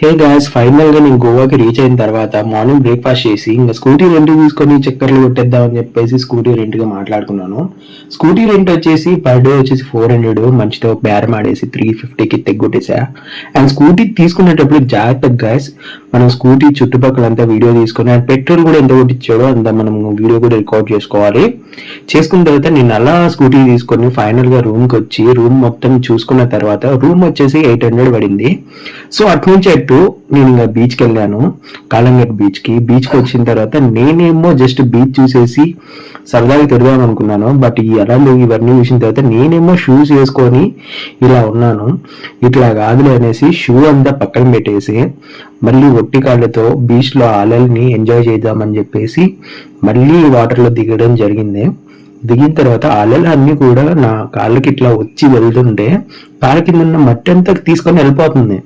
Hey guys, final గా నేను గోవాకి రీచ్ అయిన తర్వాత మార్నింగ్ బ్రేక్ఫాస్ట్ చేసి ఇంకా స్కూటీ రెంట్ తీసుకొని చక్కర్లు కొట్టేద్దాం అని చెప్పేసి స్కూటీ రెంట్ గా మాట్లాడుకున్నాను. స్కూటీ రెంట్ వచ్చేసి పర్ డే వచ్చేసి 400. మంచితో బేరం ఆడేసి 350కి తెగ్గొట్టేసా. అండ్ స్కూటీ తీసుకునేటప్పుడు జాగ్రత్త గాయస్, మనం స్కూటీ చుట్టుపక్కలంతా వీడియో తీసుకుని అండ్ పెట్రోల్ కూడా ఎంత కొట్టించాడో అంత మనం వీడియో కూడా రికార్డ్ చేసుకోవాలి. చేసుకున్న తర్వాత నేను అలా స్కూటీ తీసుకొని ఫైనల్ గా రూమ్ కి వచ్చి రూమ్ మొత్తం చూసుకున్న తర్వాత రూమ్ వచ్చేసి 800 పడింది. సో అటు నుంచి నేను ఇంకా బీచ్ కి వెళ్ళాను, కాలంగట్ బీచ్ కి. బీచ్ కి వచ్చిన తర్వాత నేనేమో జస్ట్ బీచ్ చూసేసి సరదాగా తిరగాను అనుకున్నాను. బట్ ఈ అలాంటి ఇవన్నీ చూసిన తర్వాత నేనేమో షూస్ వేసుకొని ఇలా ఉన్నాను. ఇట్లా కాదులే అనేసి షూ అంతా పక్కన పెట్టేసి మళ్ళీ ఒట్టి కాళ్ళతో బీచ్ లో అలల్ని ఎంజాయ్ చేద్దామని చెప్పేసి మళ్ళీ వాటర్ లో దిగడం జరిగింది. దిగిన తర్వాత అలలు అన్ని కూడా నా కాళ్ళకి ఇట్లా వచ్చి వెళ్తుంటే కాళ్ళ కింద ఉన్న మట్టి అంతా తీసుకొని వెళ్ళిపోతుంది.